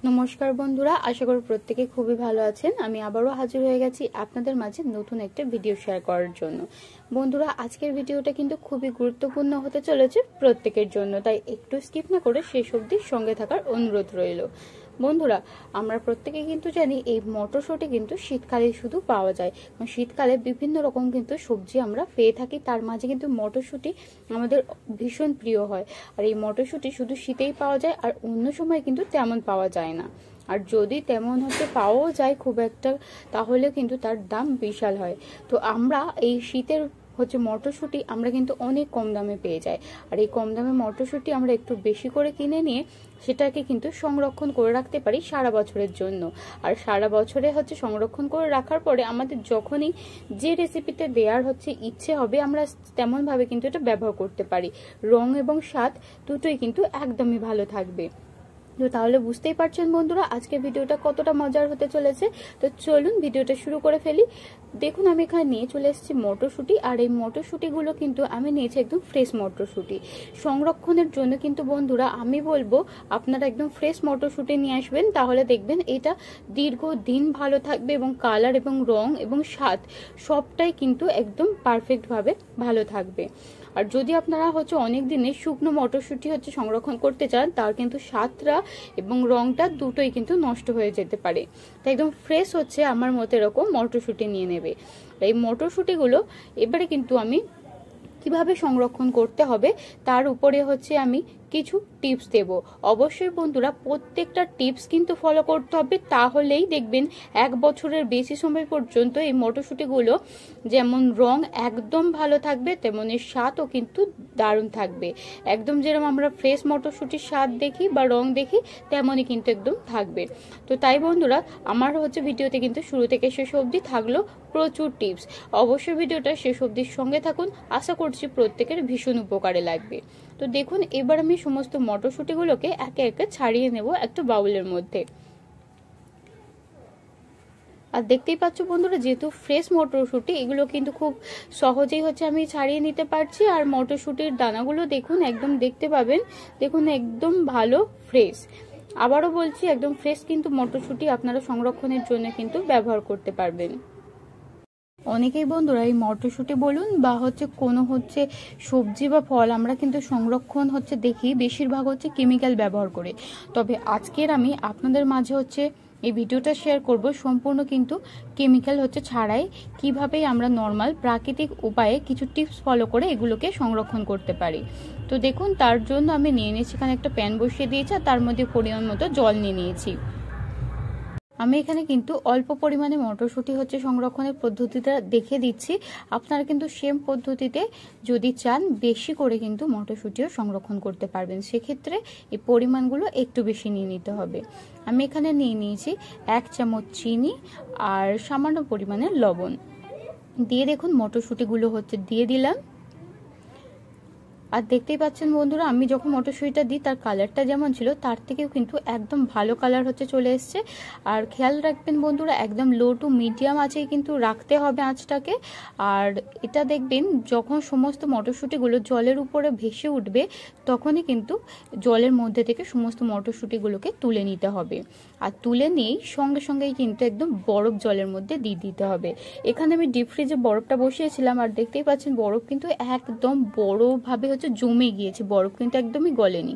নমস্কার বন্ধুরা, আশা করি প্রত্যেকে খুবই ভালো আছেন। আমি আবারও হাজির হয়ে গেছি আপনাদের মাঝে নতুন একটা ভিডিও শেয়ার করার জন্য। বন্ধুরা, আজকের ভিডিওটা কিন্তু খুবই গুরুত্বপূর্ণ হতে চলেছে প্রত্যেকের জন্য, তাই একটু স্কিপ না করে শেষ অবধি সঙ্গে থাকার অনুরোধ রইল। বন্ধুরা, আমরা প্রত্যেকে কিন্তু জানি এই মটরশুঁটি কিন্তু শীতকালে শুধু পাওয়া যায়। শীতকালে বিভিন্ন রকম কিন্তু সবজি আমরা পেয়ে থাকি, তার মাঝে কিন্তু মটরশুঁটি আমাদের ভীষণ প্রিয় হয়। আর এই মটরশুঁটি শুধু শীতেই পাওয়া যায়, আর অন্য সময় কিন্তু তেমন পাওয়া যায় না। আর যদি তেমন পাওয়াও যায় খুব একটা, তাহলে কিন্তু তার দাম বিশাল হয়। তো আমরা এই শীতের মটরশুঁটি আমরা কিন্তু অনেক কম দামে পেয়ে যাই। আর এই কম দামে মটরশুঁটি আমরা একটু বেশি করে কিনে নিয়ে সেটাকে কিন্তু সংরক্ষণ করে রাখতে পারি সারা বছরের জন্য। আর সারা বছরে সংরক্ষণ করে রাখার পরে আমাদের যখনই যে রেসিপিতে দেওয়ার ইচ্ছে হবে, আমরা তেমন ভাবে কিন্তু এটা ব্যবহার করতে পারি। রং এবং স্বাদ দুটোই কিন্তু একদমই ভালো থাকবে। তো তাহলে বুঝতেই পারছেন বন্ধুরা, আজকে ভিডিওটা কতটা মজার হতে চলেছে। তো চলুন ভিডিওটা শুরু করে ফেলি। দেখুন, আমি এখানে নিয়ে চলে এসেছি মটরশুঁটি। আর এই মটরশুঁটিগুলো কিন্তু আমি নিয়েছি একদম ফ্রেশ মটরশুঁটি। সংরক্ষণের জন্য কিন্তু বন্ধুরা আমি বলবো আপনারা একদম ফ্রেশ মটরশুঁটি নিয়ে আসবেন, তাহলে দেখবেন এটা দীর্ঘদিন ভালো থাকবে এবং কালার এবং রং এবং স্বাদ সবটাই কিন্তু একদম পারফেক্টভাবে ভালো থাকবে। আর যদি আপনারা অনেক দিনের শুকনো মটরশুঁটি সংরক্ষণ করতে চান, তার কিন্তু স্বাদটা এবং রংটা দুটোই কিন্তু নষ্ট হয়ে যেতে পারে। তাই একদম ফ্রেশ আমার মতো এরকম মটরশুঁটি নিয়ে নেবে। এই মটরশুঁটিগুলো এবারে কিন্তু আমি কিভাবে সংরক্ষণ করতে হবে তার উপরে আমি কিছু টিপস দেব। অবশ্যই বন্ধুরা প্রত্যেকটা টিপস কিন্তু ফলো করতে হবে, তাহলেই দেখবেন 1 বছরের বেশি সময় পর্যন্ত এই মটরশুঁটিগুলো যেমন রং একদম ভালো থাকবে, তেমন এর স্বাদও কিন্তু দারুণ থাকবে। একদম যেরকম আমরা ফ্রেশ মটরশুঁটির স্বাদ দেখি বা রং দেখি, তেমনই কিন্তু একদম থাকবে। তো তাই বন্ধুরা, আমার ভিডিওতে কিন্তু শুরু থেকে শেষ অবধি থাকলো প্রচুর টিপস। অবশ্যই ভিডিওটা শেষ অবধির সঙ্গে থাকুন, আশা করছি প্রত্যেকের ভীষণ উপকারে লাগবে। তো দেখুন, এবার আমি সমস্ত মটরশুঁটিগুলোকে একে একে ছাড়িয়ে নেব একটা বাউলের মধ্যে। আর দেখতেই পাচ্ছ বন্ধুরা, যেহেতু ফ্রেশ মটরশুঁটি, এগুলো কিন্তু খুব সহজেই আমি ছাড়িয়ে নিতে পারছি। আর মটরশুঁটির দানাগুলো দেখুন, একদম দেখতে পাবেন, দেখুন একদম ভালো ফ্রেশ। আবারও বলছি, একদম ফ্রেশ কিন্তু মটরশুঁটি আপনারা সংরক্ষণের জন্য কিন্তু ব্যবহার করতে পারবেন। অনেকেই বন্ধুরা এই মটরশুঁটি বলুন বা কোনো সবজি বা ফল আমরা কিন্তু সংরক্ষণ দেখি বেশিরভাগ কেমিক্যাল ব্যবহার করে। তবে আজকের আমি আপনাদের মাঝে এই ভিডিওটা শেয়ার করব সম্পূর্ণ কিন্তু কেমিক্যাল ছাড়াই কিভাবে আমরা নর্মাল প্রাকৃতিক উপায়ে কিছু টিপস ফলো করে এগুলোকে সংরক্ষণ করতে পারি। তো দেখুন, তার জন্য আমি নিয়ে নিয়েছি এখানে একটা প্যান বসিয়ে দিয়েছি, আর তার মধ্যে পরিমাণ মতো জল নিয়ে নিয়েছি। আমি এখানে কিন্তু অল্প পরিমাণে মটরশুঁটি সংরক্ষণের পদ্ধতিটা দেখে দিচ্ছি। আপনারা কিন্তু সেম পদ্ধতিতে যদি চান বেশি করে কিন্তু মটরশুঁটিও সংরক্ষণ করতে পারবেন। সেক্ষেত্রে এই পরিমাণগুলো একটু বেশি নিয়ে নিতে হবে। আমি এখানে নিয়ে নিয়েছি 1 চামচ চিনি আর সামান্য পরিমাণে লবণ দিয়ে দেখুন মটরশুঁটিগুলো দিয়ে দিলাম। আর দেখতেই পাচ্ছেন বন্ধুরা, আমি যখন মটরশুঁটিটা দিই তার কালারটা যেমন ছিল তার থেকেও কিন্তু একদম ভালো কালার চলে এসছে। আর খেয়াল রাখবেন বন্ধুরা, একদম লো টু মিডিয়াম আঁচেই কিন্তু রাখতে হবে আঁচটাকে। আর এটা দেখবেন যখন সমস্ত মটরশুঁটিগুলো জলের উপরে ভেসে উঠবে, তখনই কিন্তু জলের মধ্যে থেকে সমস্ত মটরশুঁটিগুলোকে তুলে নিতে হবে। আর তুলে নিয়েই সঙ্গে সঙ্গেই কিন্তু একদম বরফ জলের মধ্যে দিয়ে দিতে হবে। এখানে আমি ডিপ ফ্রিজে বরফটা বসিয়েছিলাম, আর দেখতেই পাচ্ছেন বরফ কিন্তু একদম বড়ভাবে জমে গিয়েছে, বরফ কিন্তু একদমই গলেনি।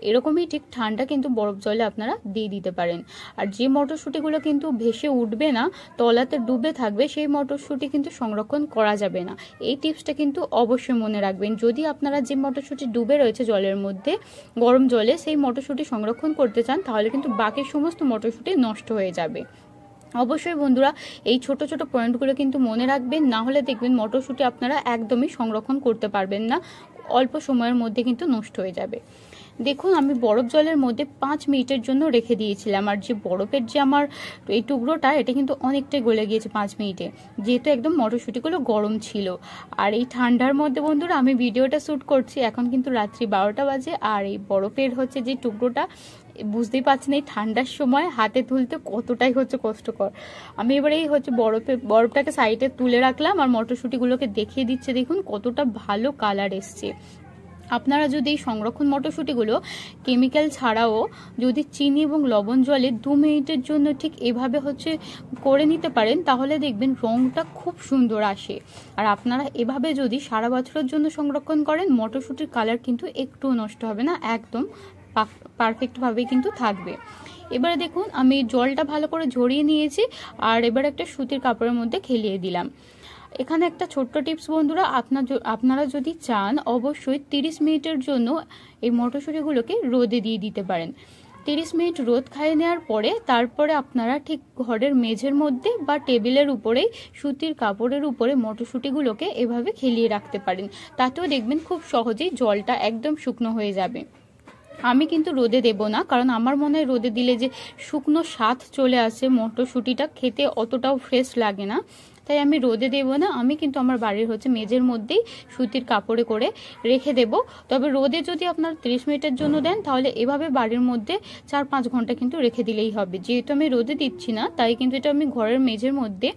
এরকমই ঠিক ঠান্ডা কিন্তু বরফ জলে আপনারা দিয়ে দিতে পারেন। আর যে মটরশুঁটিগুলো কিন্তু ভেসে উঠবে না, তলাতে ডুবে থাকবে, সেই মটরশুঁটি কিন্তু সংরক্ষণ করা যাবে না। এই টিপসটা কিন্তু অবশ্যই মনে রাখবেন। যদি আপনারা যে মটরশুঁটি ডুবে রয়েছে জলের মধ্যে, গরম জলে, সেই মটরশুঁটি সংরক্ষণ করতে চান, তাহলে কিন্তু বাকি সমস্ত মটরশুঁটি নষ্ট হয়ে যাবে। অবশ্যই বন্ধুরা এই ছোট ছোট পয়েন্টগুলো কিন্তু মনে রাখবেন, না হলে দেখবেন মটরশুঁটি আপনারা একদমই সংরক্ষণ করতে পারবেন না, অল্প সময়ের মধ্যে কিন্তু নষ্ট হয়ে যাবে। দেখুন, আমি বরফ জলের মধ্যে 5 মিনিটের জন্য রেখে দিয়েছিলাম। আর যে বরফের যে আমার এই টুকরোটা, এটা কিন্তু অনেকটাই গলে গিয়েছে 5 মিনিটে, যেহেতু একদম মটরশুঁটিগুলো গরম ছিল। আর এই ঠান্ডার মধ্যে বন্ধুরা আমি ভিডিওটা শ্যুট করছি, এখন কিন্তু রাত্রি 12টা বাজে। আর এই বরফের যে টুকরোটা, বুঝতেই পারছেন এই ঠান্ডার সময় হাতে তুলতে কতটাই কষ্টকর। আমি এবারে এই বরফটাকে সাইডে তুলে রাখলাম, আর মটরশুঁটিগুলোকে দেখিয়ে দিচ্ছে, দেখুন কতটা ভালো কালার এসছে। আপনারা যদি এই সংরক্ষণ মটরশুঁটিগুলো কেমিক্যাল ছাড়াও যদি চিনি এবং লবণ জলে 2 মিনিটের জন্য ঠিক এভাবে করে নিতে পারেন, তাহলে দেখবেন রংটা খুব সুন্দর আসে। আর আপনারা এভাবে যদি সারা বছরের জন্য সংরক্ষণ করেন, মটরশুঁটির কালার কিন্তু একটুও নষ্ট হবে না, একদম পারফেক্টভাবে কিন্তু থাকবে। এবারে দেখুন আমি জলটা ভালো করে ঝরিয়ে নিয়েছি, আর এবার একটা সুতির কাপড়ের মধ্যে খেলিয়ে দিলাম। এখানে একটা ছোট্ট টিপস বন্ধুরা, আপনারা যদি চান অবশ্যই 30 মিনিটের জন্য এই মটরশুঁটিগুলোকে রোদে দিয়ে দিতে পারেন। 30 মিনিট রোদ খাইয়ে নেওয়ার পরে তারপরে আপনারা ঠিক ঘরের মেঝের মধ্যে বা টেবিলের উপরেই সুতির কাপড়ের উপরে মটরশুঁটিগুলোকে এভাবে খেলিয়ে রাখতে পারেন। তাতেও দেখবেন খুব সহজেই জলটা একদম শুকনো হয়ে যাবে। আমি কিন্তু রোদে দেব না, কারণ আমার মনে হয় রোদে দিলে যে শুকনো স্বাদ চলে আসে, মটরশুঁটিটা খেতে অতটাও ফ্রেশ লাগে না, তাই আমি রোদে দেব না। আমি কিন্তু আমার বাড়ির মেঝের মধ্যেই সুতির কাপড়ে করে রেখে দেব। তবে রোদে যদি আপনারা 30 মিনিটের জন্য দেন, তাহলে এভাবে বাড়ির মধ্যে 4-5 ঘন্টা কিন্তু রেখে দিলেই হবে। যেহেতু আমি রোদে দিচ্ছি না, তাই কিন্তু এটা আমি ঘরের মেঝের মধ্যে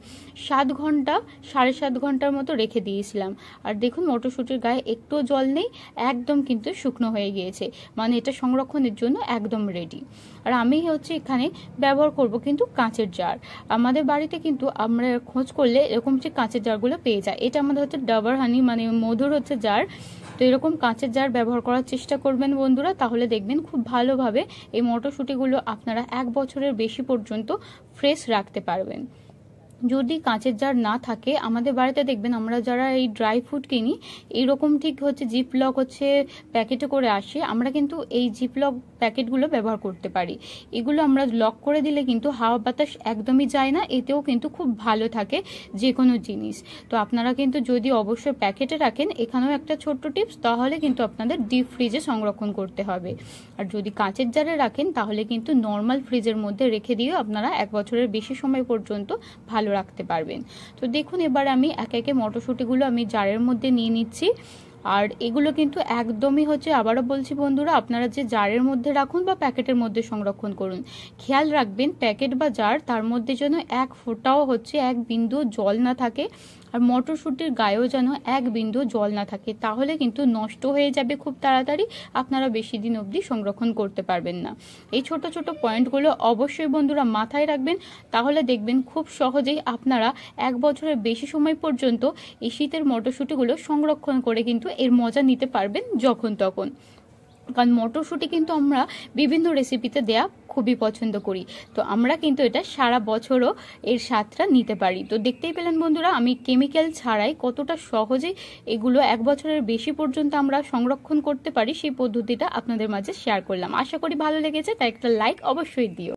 7 ঘন্টা 7.5 ঘন্টার মতো রেখে দিয়েছিলাম। আর দেখুন মটরশুঁটির গায়ে একটুও জল নেই, একদম কিন্তু শুকনো হয়ে গিয়েছে, মানে এটা সংরক্ষণের জন্য একদম রেডি। আর আমি এখানে ব্যবহার করব কিন্তু কাঁচের জার। আমাদের বাড়িতে কিন্তু আমরা খোঁজ করলে এরকম যে কাঁচের জারগুলো পেয়ে যায়। এটা আমাদের ডাবর হানি মানে মধুর জার। তো এরকম কাঁচের জার ব্যবহার করার চেষ্টা করবেন বন্ধুরা, তাহলে দেখবেন খুব ভালোভাবে এই মটরশুঁটিগুলো আপনারা 1 বছরের বেশি পর্যন্ত ফ্রেশ রাখতে পারবেন। যদি কাঁচের জার না থাকে, আমাদের বাড়িতে দেখবেন আমরা যারা এই ড্রাই ফ্রুট কিনি, এইরকম ঠিক জিপলক প্যাকেটে করে আসে, আমরা কিন্তু এই জিপলক প্যাকেটগুলো ব্যবহার করতে পারি। এগুলো আমরা লক করে দিলে কিন্তু হাওয়া বাতাস একদমই যায় না, এতেও কিন্তু খুব ভালো থাকে যে কোনো জিনিস। তো আপনারা কিন্তু যদি অবশ্যই প্যাকেটে রাখেন, এখানেও একটা ছোট্ট টিপস, তাহলে কিন্তু আপনাদের ডিপ ফ্রিজে সংরক্ষণ করতে হবে। আর যদি কাঁচের জারে রাখেন, তাহলে কিন্তু নর্মাল ফ্রিজের মধ্যে রেখে দিয়ে আপনারা 1 বছরের বেশি সময় পর্যন্ত ভালো রাখতে পারবেন। তো দেখুন এবার আমি একে একে মটরশুঁটিগুলো আমি জারের মধ্যে নিয়ে নিচ্ছি। আর এগুলো কিন্তু একদমই আবারও বলছি বন্ধুরা, আপনারা যে জারের মধ্যে রাখুন বা প্যাকেটের মধ্যে সংরক্ষণ করুন, খেয়াল রাখবেন প্যাকেট বা জার তার মধ্যে যেন 1 ফোঁটাও 1 বিন্দু জল না থাকে, আর মটরশুঁটির গায়েও যেন 1 বিন্দু জল না থাকে, তাহলে কিন্তু নষ্ট হয়ে যাবে খুব তাড়াতাড়ি, আপনারা বেশি দিন অবধি সংরক্ষণ করতে পারবেন না। এই ছোট ছোট পয়েন্টগুলো অবশ্যই বন্ধুরা মাথায় রাখবেন, তাহলে দেখবেন খুব সহজেই আপনারা 1 বছরের বেশি সময় পর্যন্ত এই শীতের মটরশুঁটিগুলো সংরক্ষণ করে কিন্তু এর মজা নিতে পারবেন যখন তখন। কারণ মটরশুঁটি কিন্তু আমরা বিভিন্ন রেসিপিতে দেয়া খুবই পছন্দ করি, তো আমরা কিন্তু এটা সারা বছরও এর স্বাদটা নিতে পারি। তো দেখতেই পেলেন বন্ধুরা, আমি কেমিক্যাল ছাড়াই কতটা সহজে এগুলো 1 বছরের বেশি পর্যন্ত আমরা সংরক্ষণ করতে পারি, সেই পদ্ধতিটা আপনাদের মাঝে শেয়ার করলাম। আশা করি ভালো লেগেছে, তাই একটা লাইক অবশ্যই দিও।